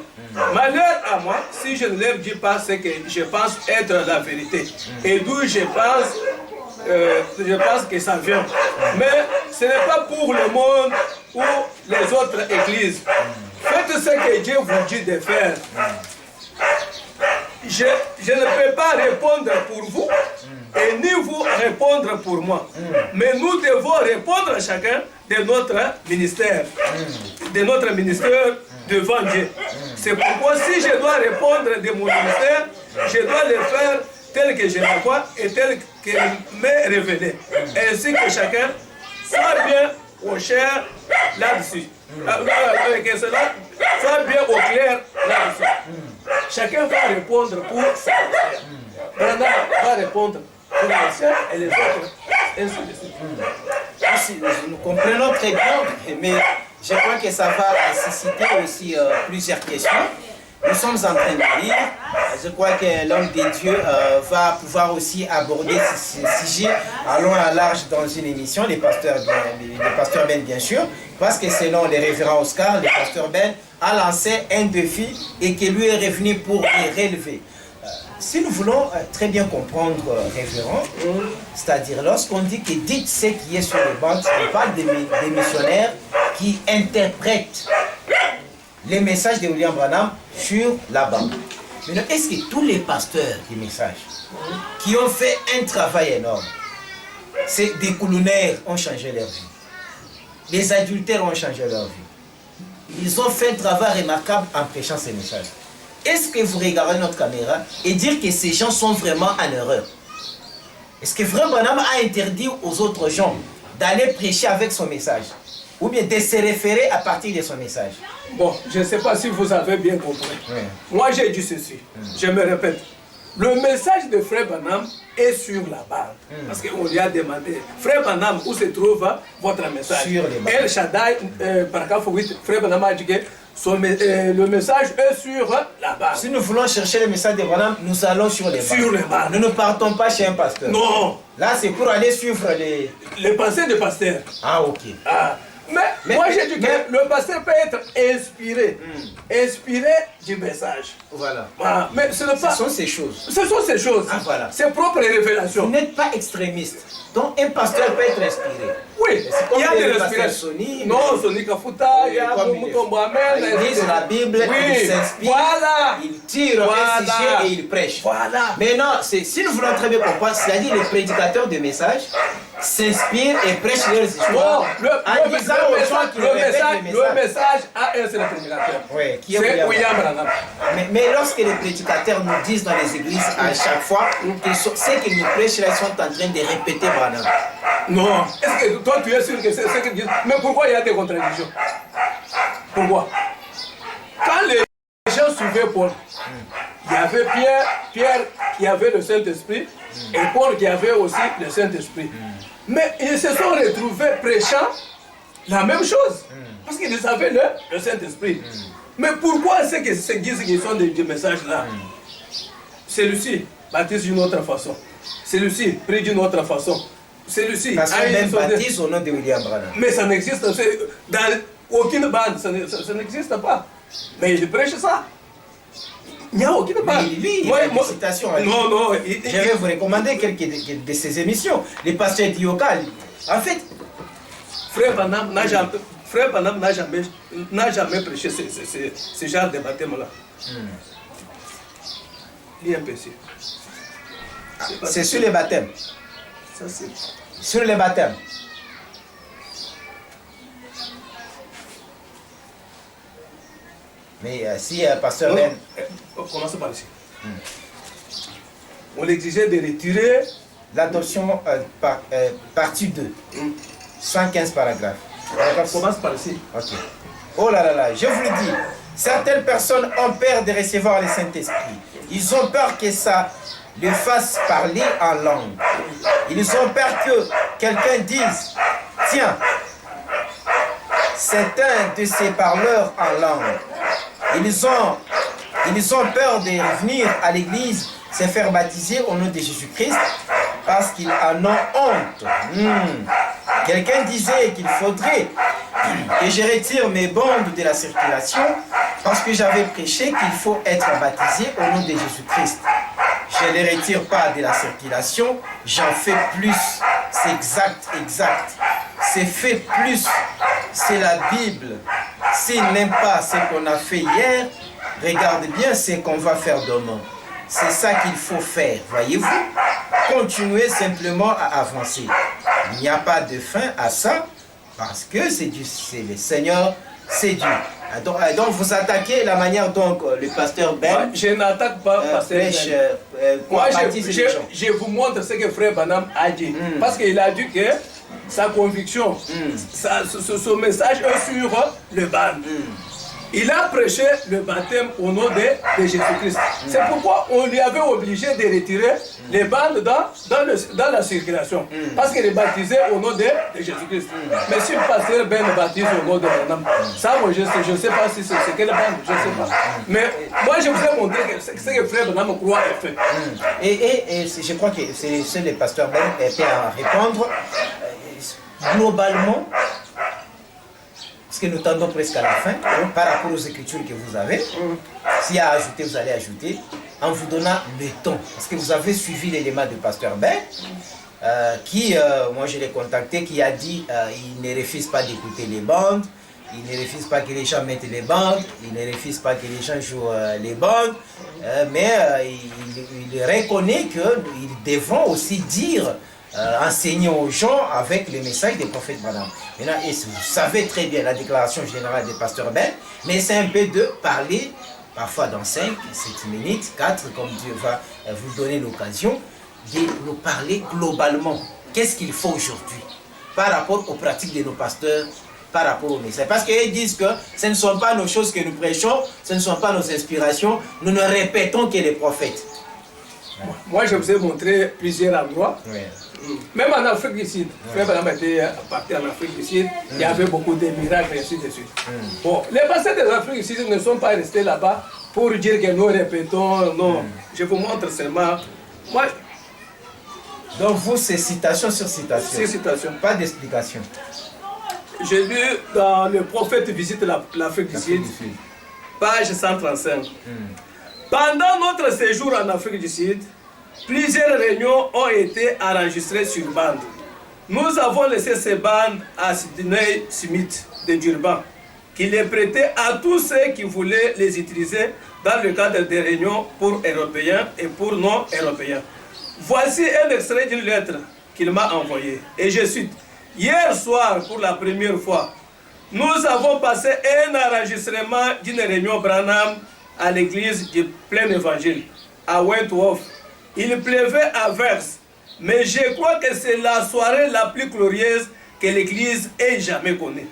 Malheur à moi si je ne leur dis pas ce que je pense être la vérité. Et d'où je pense que ça vient. Mais ce n'est pas pour le monde ou les autres églises. Faites ce que Dieu vous dit de faire. Je ne peux pas répondre pour vous et ni vous répondre pour moi. Mais nous devons répondre à chacun de notre ministère. De notre ministère devant Dieu. C'est pourquoi si je dois répondre de mon ministère, je dois le faire tel que je le vois et tel qu'il m'est révélé. Ainsi que chacun soit bien au clair là-dessus. Que cela soit bien au clair là-dessus. Chacun va répondre pour sa matière. Branham va répondre pour l'ancien et les autres, ainsi de suite. Nous comprenons très bien, mais je crois que ça va susciter aussi plusieurs questions. Nous sommes en train de lire. Je crois que l'homme de Dieu va pouvoir aussi aborder ce sujet à long et à large dans une émission, les pasteurs Ben bien sûr, parce que selon les révérends Oscar, le pasteur Ben a lancé un défi et qui lui est revenu pour les relever. Si nous voulons très bien comprendre, révérend, c'est-à-dire lorsqu'on dit que dites ce qui est sur les bancs, on parle des missionnaires qui interprètent les messages de William Branham sur la bande. Maintenant, est-ce que tous les pasteurs des messages qui ont fait un travail énorme, c'est des colonels ont changé leur vie, les adultères ont changé leur vie, ils ont fait un travail remarquable en prêchant ces messages. Est-ce que vous regardez notre caméra et dire que ces gens sont vraiment en erreur? Est-ce que Frère Branham a interdit aux autres gens d'aller prêcher avec son message? Ou bien de se référer à partir de son message? Bon, je ne sais pas si vous avez bien compris. Oui. Moi, j'ai dit ceci. Je me répète. Le message de Frère Branham est sur la barre. Parce qu'on lui a demandé, Frère Branham, où se trouve votre message? Sur les barres. El Shaddai, paragraphe 8, Frère Branham a dit que le message est sur la barre. Si nous voulons chercher le message de Branham, nous allons sur les barres. Sur les barres. Nous ne partons pas chez un pasteur. Non. Là, c'est pour aller suivre les pensées des pasteurs. Ah, ok. Ah. Mais moi j'ai dit que le pasteur peut être inspiré, inspiré du message. Voilà. Voilà. Mais ce sont ces choses. Ce sont ces choses. Ah, voilà. Ses propres révélations. Vous n'êtes pas extrémiste. Donc un pasteur peut être inspiré. Oui. Il y a des inspirations. Non, Soni Kafuta, il y a Moutombo Amel. Il lit la Bible, il s'inspire, voilà. Il tire un sujet et il prêche. Voilà. Maintenant, si nous voulons très bien comprendre, c'est-à-dire les prédicateurs de messages s'inspirent et prêchent leurs histoires. En disant aux gens qui le message a un seul prédicateur. Oui, qui est William Branham. Mais lorsque les prédicateurs nous disent dans les églises à chaque fois que ce qu'ils nous prêchent là, ils sont en train de répéter Branham. Non. Est-ce que toi tu es sûr que c'est ce qu'ils disent? Mais pourquoi il y a des contradictions? Pourquoi? Quand les gens suivaient Paul, il y avait Pierre qui avait le Saint-Esprit et Paul qui avait aussi le Saint-Esprit. Mais ils se sont retrouvés prêchant la même chose. Parce qu'ils avaient le Saint-Esprit. Mais pourquoi ceux qui sont des messages là? Celui-ci baptise d'une autre façon. Celui-ci prie d'une autre façon. Celui-ci parce qu'on même baptise au nom de William Branham. Mais ça n'existe dans aucune bande, ça n'existe pas. Mais il prêche ça. Il n'y a aucune bande. Lui, il a des citations. Non. Je vais vous recommander quelques de ses émissions. Les pasteurs d'Iocal. En fait, Frère Branham n'a jamais prêché ce genre de baptême-là. Lis un peu ici. C'est sur les baptêmes. Ça, c'est sur les baptêmes. Mais si pasteur Ben... On commence par ici. On l'exigeait de retirer l'adoption partie 2. 115 paragraphes. On commence par ici. Ok. Oh là là là, je vous le dis, certaines personnes ont peur de recevoir le Saint-Esprit. Ils ont peur que ça les fasse parler en langue. Ils ont peur que quelqu'un dise, tiens, c'est un de ces parleurs en langue. Ils ont peur de venir à l'église, se faire baptiser au nom de Jésus-Christ parce qu'ils en ont honte. Quelqu'un disait qu'il faudrait que je retire mes bandes de la circulation parce que j'avais prêché qu'il faut être baptisé au nom de Jésus-Christ. Je ne les retire pas de la circulation, j'en fais plus. C'est exact. C'est fait plus. C'est la Bible. S'il n'aime pas ce qu'on a fait hier, regarde bien ce qu'on va faire demain. C'est ça qu'il faut faire, voyez-vous. Continuez simplement à avancer. Il n'y a pas de fin à ça, parce que c'est le Seigneur, c'est Dieu. Donc vous attaquez la manière dont le pasteur Ben... Je n'attaque pas pasteur Ben. Moi, je vous montre ce que Frère Branham a dit. Parce qu'il a dit que sa conviction, son message est sur le ban. il a prêché le baptême au nom de Jésus-Christ. C'est pourquoi on lui avait obligé de retirer les bandes dans la circulation. Parce qu'il est baptisé au nom de Jésus-Christ. Mais si le pasteur Ben baptise au nom de Branham, ça, moi, je ne sais pas si c'est quelle bande, je ne sais pas. Mais moi, je vous ai montré ce que frère Branham croit et fait. Et je crois que c'est le pasteur Ben qui a à répondre. Globalement, parce que nous tendons presque à la fin, par rapport aux écritures que vous avez, s'il y a à ajouter, vous allez ajouter, en vous donnant le temps. Parce que vous avez suivi l'élément du pasteur Ben, qui, moi je l'ai contacté, qui a dit il ne refuse pas d'écouter les bandes, il ne refuse pas que les gens mettent les bandes, il ne refuse pas que les gens jouent les bandes, mais il reconnaît qu'ils devront aussi dire, enseigner aux gens avec le message des prophètes Branham. Maintenant, et vous savez très bien la déclaration générale des pasteurs Ben, mais c'est un peu de parler, parfois dans 5, 7 minutes, 4, comme Dieu va vous donner l'occasion, de nous parler globalement. Qu'est-ce qu'il faut aujourd'hui par rapport aux pratiques de nos pasteurs, par rapport au message. Parce qu'ils disent que ce ne sont pas nos choses que nous prêchons, ce ne sont pas nos inspirations, nous ne répétons que les prophètes. Moi, je vous ai montré plusieurs endroits. Oui. Même en Afrique du Sud, frère Branham était parti en Afrique du Sud, il y avait beaucoup de miracles et ainsi de suite. Bon, les pasteurs de l'Afrique du Sud ne sont pas restés là-bas pour dire que nous répétons, non. Je vous montre seulement. Moi, donc vous, c'est citation sur citation. c'est citation. Pas d'explication. J'ai lu dans Le prophète visite l'Afrique du Sud, page 135. Pendant notre séjour en Afrique du Sud, plusieurs réunions ont été enregistrées sur bande. Nous avons laissé ces bandes à Sidney Smith de Durban, qui les prêtait à tous ceux qui voulaient les utiliser dans le cadre des réunions pour Européens et pour non-Européens. Voici un extrait d'une lettre qu'il m'a envoyée. Et je cite: hier soir, pour la première fois, nous avons passé un enregistrement d'une réunion Branham à l'église du Plein Évangile, à Wentworth. Il pleuvait à verse, mais je crois que c'est la soirée la plus glorieuse que l'église ait jamais connue.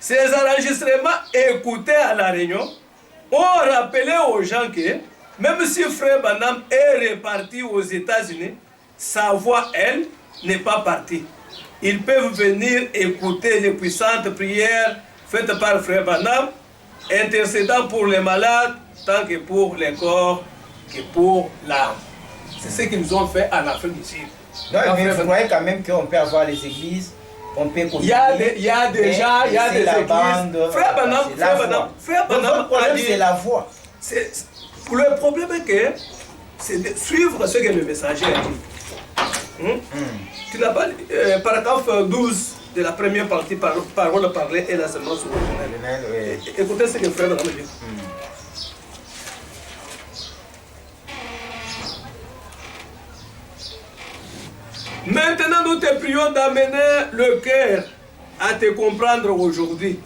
Ces enregistrements écoutés à la réunion ont rappelé aux gens que, même si frère Branham est reparti aux États-Unis, sa voix, elle, n'est pas partie. Ils peuvent venir écouter les puissantes prières faites par frère Branham, intercédant pour les malades, tant que pour les corps, que pour l'âme. C'est ce qu'ils ont fait en Afrique du Sud. Non, mais vous voyez quand même qu'on peut avoir les églises, on peut il y a des gens, il y a des églises. Frère Branham, le problème, c'est la voix. Le problème est que c'est de suivre ce que le messager dit. Tu n'as pas paragraphe 12 de la première partie, parole parlée et la semence originelle. Écoutez ce que frère Branham dit. Maintenant, nous te prions d'amener le cœur à te comprendre aujourd'hui.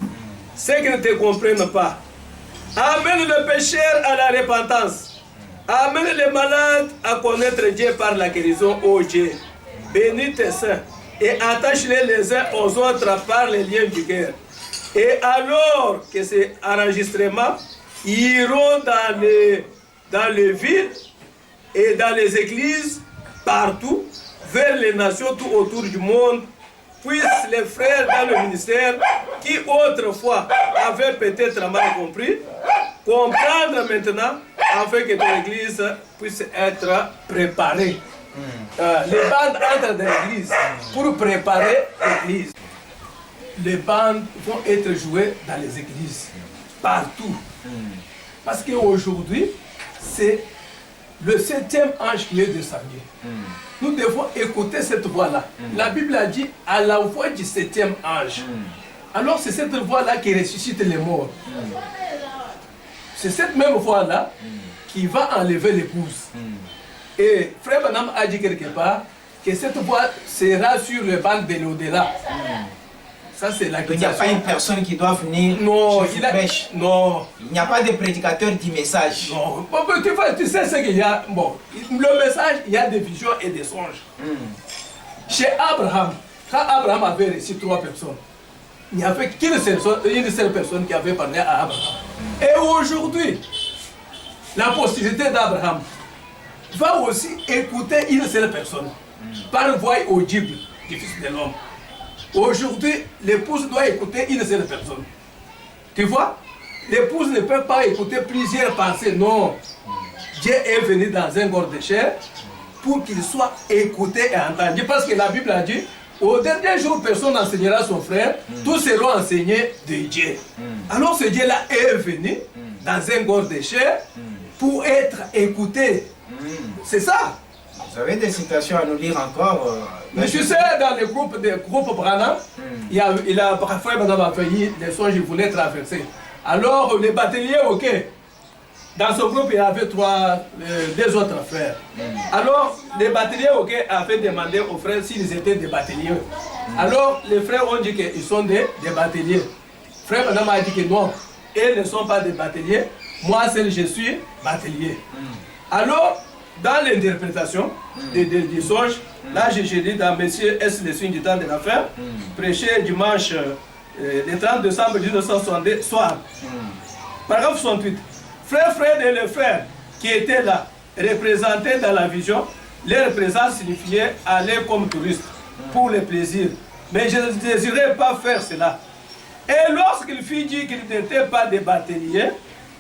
Ceux qui ne te comprennent pas. Amène le pécheur à la repentance. Amène les malades à connaître Dieu par la guérison, ô Dieu. Bénis tes saints et attache-les les uns aux autres par les liens du cœur. Et alors que ces enregistrements iront dans les villes et dans les églises, partout, vers les nations tout autour du monde, puissent les frères dans le ministère, qui autrefois avaient peut-être mal compris, comprendre maintenant, afin que ton église puisse être préparée. Les bandes entrent dans l'église pour préparer l'église. Les bandes vont être jouées dans les églises, partout. Parce qu'aujourd'hui, c'est le 7e ange qui est descendu. Nous devons écouter cette voix-là. La Bible a dit à la voix du 7e ange. Alors c'est cette voix-là qui ressuscite les morts. C'est cette même voix-là qui va enlever l'épouse. Et frère Branham a dit quelque part que cette voix sera sur le banc de l'au-delà. Ça, c'est la Il n'y a pas une personne qui doit venir. Non, non. Il n'y a pas de prédicateur du message. Non. Tu sais ce qu'il y a. Bon, le message, il y a des visions et des songes. Chez Abraham, quand Abraham avait reçu 3 personnes, il n'y avait qu'une seule personne qui avait parlé à Abraham. Et aujourd'hui, la postérité d'Abraham va aussi écouter une seule personne par voie audible du Fils de l'homme. Aujourd'hui, l'épouse doit écouter une seule personne. Tu vois, l'épouse ne peut pas écouter plusieurs pensées. Non. Dieu est venu dans un corps de chair pour qu'il soit écouté et entendu. Parce que la Bible a dit, au dernier jour, personne n'enseignera son frère, tous seront enseignés de Dieu. Alors ce Dieu-là est venu dans un corps de chair pour être écouté. C'est ça. Vous avez des citations à nous lire encore Mais je sais, dans le groupe Branham, il a parfois failli des songes, il voulait traverser. Alors, les bateliers, ok. Dans ce groupe, il y avait deux autres frères. Alors, les bateliers, ok, avaient demandé aux frères s'ils étaient des bateliers. Alors, les frères ont dit qu'ils sont des bateliers. Frère Branham a dit que non, ils ne sont pas des bateliers. Moi, seul, je suis batelier. Alors, dans l'interprétation des songes, là j'ai dit dans Messieurs, est-ce le signe du temps de la fin, prêché dimanche le 30 décembre 1962, soir. Paragraphe 68. Frères et les frères qui étaient là, représentés dans la vision, leur présence signifiait aller comme touristes pour le plaisir. Mais je ne désirais pas faire cela. Et lorsqu'il fut dit qu'ils n'étaient pas des bateliers,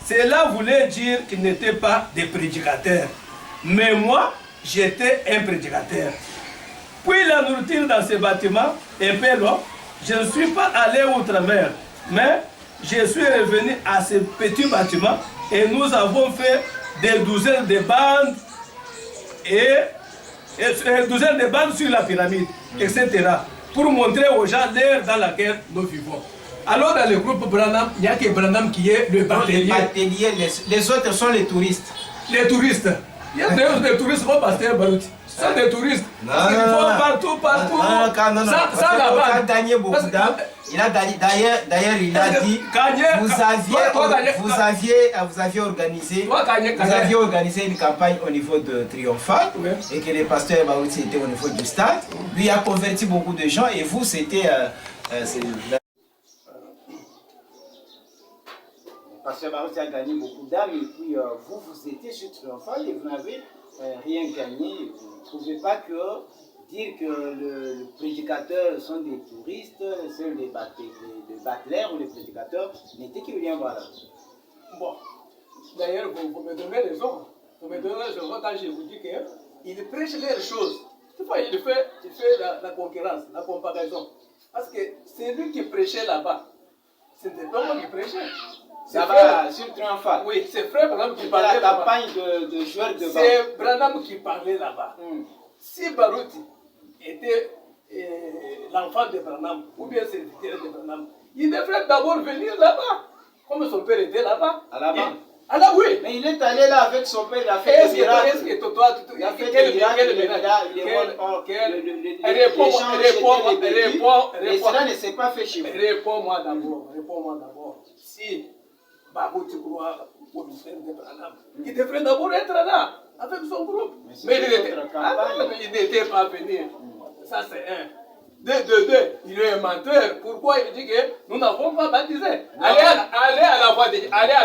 cela voulait dire qu'ils n'étaient pas des prédicateurs. Mais moi, j'étais un prédicateur. Puis la nourriture dans ces bâtiments est peu long. Je ne suis pas allé outre-mer, mais je suis revenu à ce petit bâtiment et nous avons fait des douzaines de bandes sur la pyramide, etc. pour montrer aux gens l'ère dans laquelle nous vivons. Alors dans le groupe Branham, il n'y a que Branham qui est le batelier. Les autres sont les touristes. Les touristes. Il y a des touristes comme Pasteur Barouti. Ce sont des touristes. Parce qu'ils vont partout. Ça là-bas. Il a gagné beaucoup d'âmes. D'ailleurs, il a dit vous aviez organisé une campagne au niveau de Triomphal et que le pasteur Barouti était au niveau du stade. Lui a converti beaucoup de gens et vous, c'était... Pasteur Barouti a gagné beaucoup d'âmes et puis vous étiez sur Triomphal et vous n'avez rien gagné. Vous ne trouvez pas que dire que le prédicateur sont des touristes, c'est les battleurs ou les prédicateurs n'était que rien voilà. Bon, d'ailleurs vous me donnez raison. Vous me donnez raison quand je vous dis qu'il prêche les choses. Toutefois, il fait la concurrence, la comparaison. Parce que c'est lui qui prêchait là-bas. Ce n'était pas moi qui prêchais. Ça va sur Triomphal. Oui, c'est Frère Branham qui parlait là-bas. La campagne de joueurs de ballon. C'est Branham qui parlait là-bas. Si Barouti était l'enfant de Branham, ou bien serviteur de Branham, il devrait d'abord venir là-bas. Comme son père était là-bas. Ah là, oui. Mais il est allé là avec son père, il a fait des miracles. Est-ce que toi, il a fait des miracles. Et cela ne s'est pas fait chez vous. Réponds-moi d'abord. Si Barouti croit au ministère de Branham, il devrait d'abord être là, avec son groupe. Mais il n'était pas venu. Ça, c'est un. Deux, il est un menteur. Pourquoi il dit que nous n'avons pas baptisé? Allez à la voix de Dieu. Allez à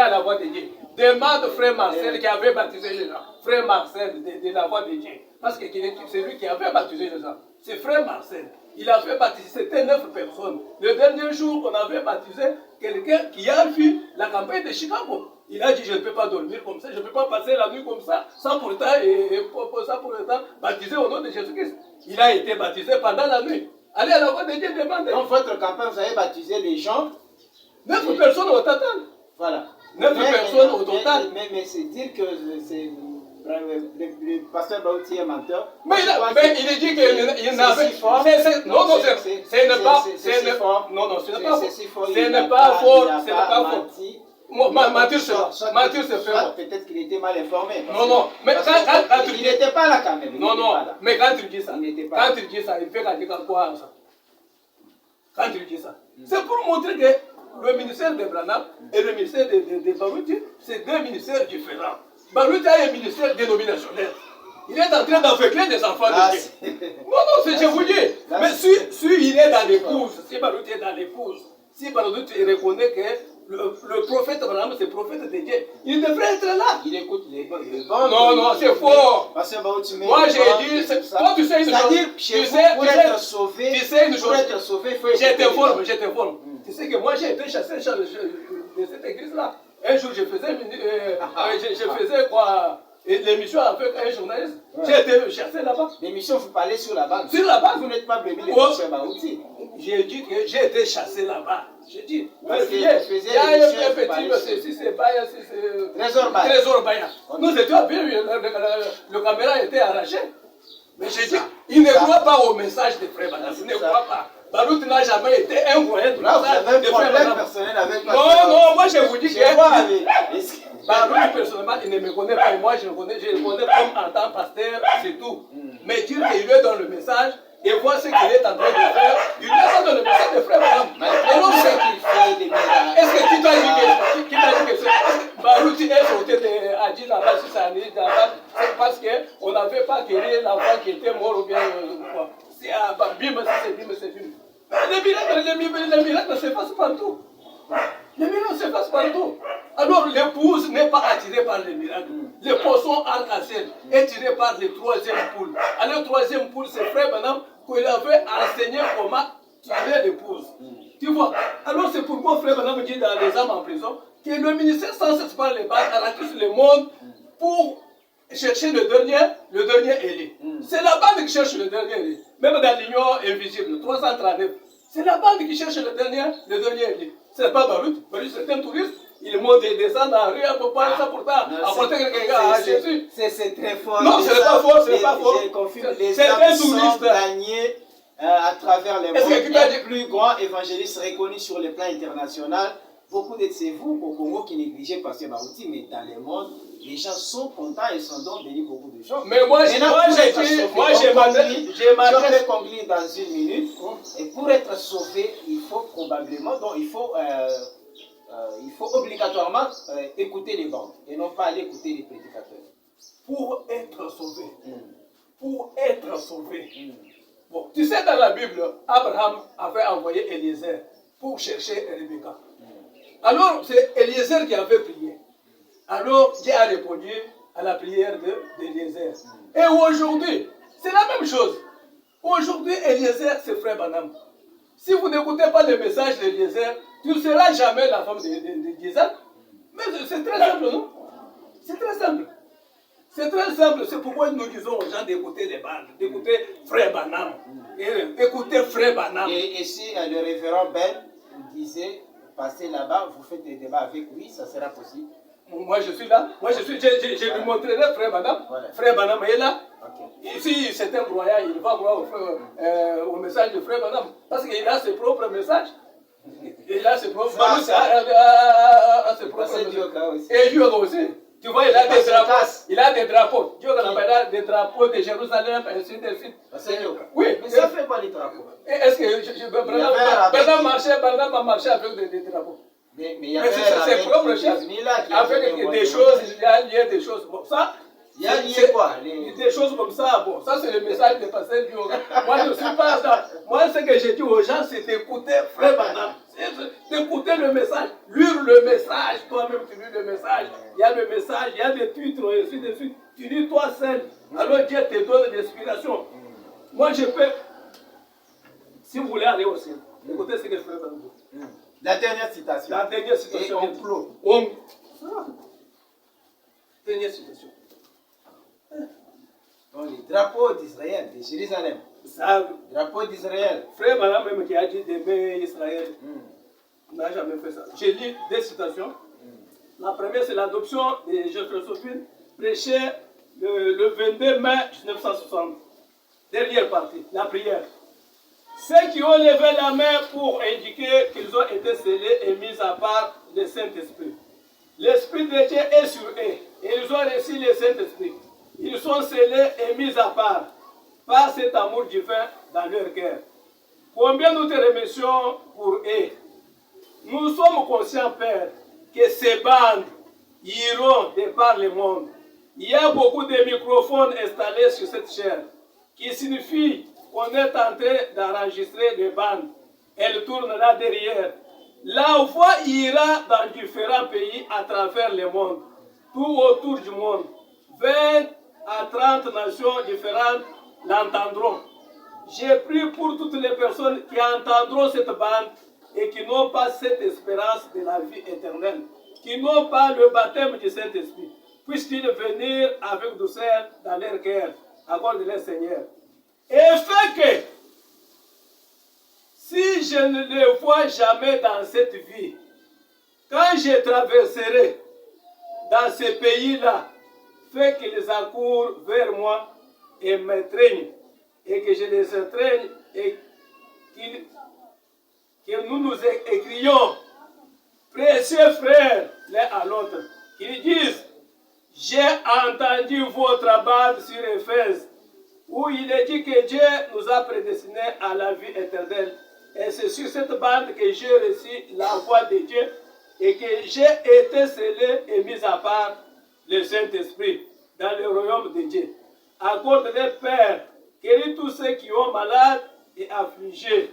la voix de Dieu. Demande Frère Marcel qui avait baptisé les gens. Frère Marcel de la voix de Dieu. Parce que c'est lui qui avait baptisé les gens. C'est Frère Marcel. Il a fait baptiser, c'était 9 personnes. Le dernier jour, on avait baptisé quelqu'un qui a vu la campagne de Chicago. Il a dit, je ne peux pas dormir comme ça, je ne peux pas passer la nuit comme ça, sans pourtant baptiser au nom de Jésus-Christ. Il a été baptisé pendant la nuit. Allez à la voix de Dieu, demandez. Dans votre campagne, vous avez baptisé les gens. 9 personnes au total. Voilà. 9 personnes au total. Mais c'est dire que c'est... Le pasteur Baouti est menteur. Mais il dit qu'il n'avait pas. Non, ce n'est pas. Ce n'est pas fort. Mentir, c'est fort. Peut-être qu'il était mal informé. Non, mais quand il n'était pas là quand même. Non, mais quand tu dis ça, il fait quoi ça? Quand tu dis ça, c'est pour montrer que le ministère de Branham et le ministère de Barouti, c'est deux ministères différents. Barouti a un ministère dénominationnel. Il est en train d'enfermer des enfants de Dieu. Non, je vous dis. Mais si il est dans l'épouse, si Baruch est dans l'épouse, si Baruch reconnaît que le prophète Abraham, c'est le prophète de Dieu, il devrait être là. Il écoute les bonnes. Non, c'est faux. Moi, j'ai dit, toi, tu sais une chose. C'est-à-dire, chez vous, pour être sauvé, il faut je t'informe. Tu sais que moi, j'ai été chassé de cette église-là. Un jour, je faisais quoi? L'émission avec un journaliste. J'ai été chassé là-bas. L'émission, vous parlez sur la bande. Sur la bande. Vous n'êtes pas bébé, les M. Baouti. J'ai dit que j'ai été chassé là-bas. J'ai dit, il y a un petit, c'est Baya, c'est Trésor Baya. Nous étions bien, le caméra était arraché. Mais j'ai dit, il ne croit pas au message de Frère Banam. Il ne croit pas. Baruch n'a jamais été un croyant du message de Frère Banam. Non, moi je vous dis que Baruch, personnellement, il ne me connaît pas. Et moi, je le connais comme en tant que pasteur, c'est tout. Mais dire qu'il lui donne le message, et voir ce qu'il est en train de faire, il lui a donné le message de Frère Banam. Et non, c'est qu'il fait des miracles. Est-ce que qui t'a dit que Baruch est sauté à dire là-bas, si ça arrive là-bas, c'est parce qu'on n'avait pas créé l'enfant qui était mort ou bien quoi. C'est bim, c'est bim. Les miracles se passent partout. Les miracles se passent partout. Alors l'épouse n'est pas attirée par les miracles. Le poisson arc-en-ciel est tiré par le troisième poule. Alors le troisième poule, c'est Frère Banam qu'il avait enseigné comment tirer l'épouse. Tu vois? Alors c'est pourquoi Frère Banam dit dans les âmes en prison que le ministère sans cesse par les balles ratisse le monde pour chercher le dernier ailé. C'est la bande qui cherche le dernier ailé. Même dans l'union invisible, 339. C'est la bande qui cherche le dernier ailé. Ce n'est pas Baruch. Baruch, c'est un touriste. Il monte et descend dans la rue pour parler ça pourtant. Apporter quelqu'un à Jésus. C'est très fort. Non, ce n'est pas fort, ce n'est pas fort. C'est un touriste gagné à travers les mondes. Le plus grand évangéliste reconnu sur le plan international. Beaucoup de vous au Congo qui négligez Pasteur Baouti, mais dans le monde, les gens sont contents et sont donc bénis beaucoup de choses. Mais moi, j'ai conclure dans une minute. Et pour être sauvé, il faut probablement, donc il faut obligatoirement écouter les bandes et non pas aller écouter les prédicateurs. Pour être sauvé. Bon, tu sais, dans la Bible, Abraham avait envoyé Eliezer pour chercher Rebecca. Alors, c'est Eliezer qui avait prié. Alors, Dieu a répondu à la prière d'Eliezer. Et aujourd'hui, c'est la même chose. Aujourd'hui, Eliezer, c'est Frère Banam. Si vous n'écoutez pas le message d'Eliezer, tu ne seras jamais la femme d'Isaac. Mais c'est très simple, non? C'est très simple. C'est très simple. C'est pourquoi nous disons aux gens d'écouter les bandes, d'écouter Frère Banam. Écoutez Frère Banam. Et si le révérend Ben disait, passez là-bas, vous faites des débats avec lui, ça sera possible. Moi je suis là. Je lui montrerai Frère Banam. Voilà. Frère Banam est là. Okay. Si c'est un croyant, il va croire au message de Frère Banam. Parce qu'il a ses propres messages. Il a ses propres messages. Et Dieu aussi. Tu vois, il a des drapeaux. Il a des drapeaux. Dieu a des drapeaux de Jérusalem, ainsi de suite. Oui. Mais ça fait pas les drapeaux. Est-ce que Bernard a marché avec des drapeaux? Mais il y avait ses propres chefs. Avec des choses, il y a lié des choses. Bon, ça, il y a lié quoi? Des choses comme ça. Bon, ça c'est le message de Pasteur Dioga. Moi je ne suis pas ça. Moi ce que j'ai dit aux gens, c'est d'écouter Frère Banam. D'écouter le message. Lire le message. Toi-même tu lis le message. Il y a le message, il y a des titres, et ainsi de suite. Tu lis toi seul. Alors Dieu te donne l'inspiration. Moi je peux. Si vous voulez aller au ciel, écoutez ce que Frère Banam dit. La dernière citation. Et on clôt. Dernière citation. Donc, les drapeaux d'Israël, de Jérusalem. Le drapeau d'Israël. Frère Banam même qui a dit d'aimer Israël. N'a jamais fait ça. J'ai lu deux citations. La première, c'est l'adoption de Joséphine, prêchée le 22 mai 1960. Dernière partie, la prière. Ceux qui ont levé la main pour indiquer qu'ils ont été scellés et mis à part le Saint-Esprit. L'Esprit de Dieu est sur eux et ils ont reçu le Saint-Esprit. Ils sont scellés et mis à part par cet amour divin dans leur cœur. Combien nous te remercions pour eux. Nous sommes conscients, Père, que ces bandes iront de par le monde. Il y a beaucoup de microphones installés sur cette chaire, qui signifie qu'on est en train d'enregistrer des bandes. Elle tourne là derrière. La voix ira dans différents pays à travers le monde, tout autour du monde. 20 à 30 nations différentes l'entendront. J'ai prié pour toutes les personnes qui entendront cette bande et qui n'ont pas cette espérance de la vie éternelle, qui n'ont pas le baptême du Saint-Esprit. Puissent-ils venir avec douceur dans leur cœur, accorde-les Seigneur. Et fait que, si je ne les vois jamais dans cette vie, quand je traverserai dans ces pays-là, fait qu'ils accourent vers moi et m'entraînent, et que je les entraîne et que nous nous écrions, précieux frères, l'un à l'autre, qu'ils disent, j'ai entendu votre bande sur Éphèse, où il est dit que Dieu nous a prédestinés à la vie éternelle. Et c'est sur cette bande que j'ai reçu la voix de Dieu et que j'ai été scellé et mis à part le Saint-Esprit dans le royaume de Dieu. Accorde-les, Père, guéris tous ceux qui ont malades et affligés.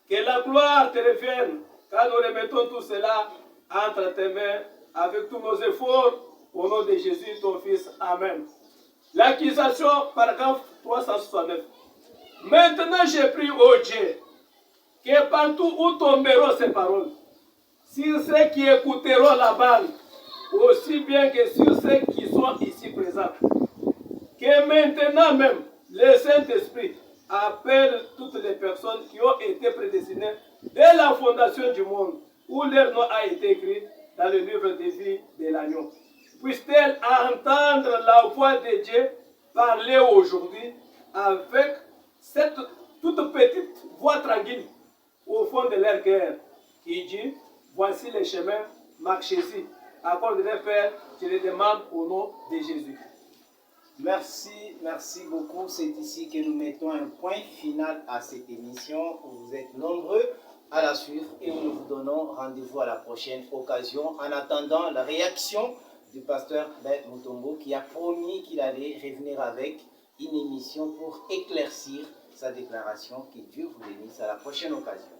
Que la gloire te revienne quand nous remettons tout cela entre tes mains avec tous nos efforts au nom de Jésus, ton Fils. Amen. L'accusation, paragraphe 369. Maintenant, j'ai pris au Dieu que partout où tomberont ces paroles, sur ceux qui écouteront la bande, aussi bien que sur ceux qui sont ici présents, que maintenant même, le Saint-Esprit appelle toutes les personnes qui ont été prédestinées dès la fondation du monde, où leur nom a été écrit dans le livre de vie de l'agneau. Puisse-t-elle entendre la voix de Dieu parler aujourd'hui avec cette toute petite voix tranquille au fond de leur cœur qui dit, voici les chemins, marchez-y. Accorde-les, Père, je les demande au nom de Jésus. Merci beaucoup. C'est ici que nous mettons un point final à cette émission. Vous êtes nombreux à la suivre et nous vous donnons rendez-vous à la prochaine occasion. En attendant la réaction du pasteur Ben Mutombo qui a promis qu'il allait revenir avec une émission pour éclaircir sa déclaration. Que Dieu vous bénisse à la prochaine occasion.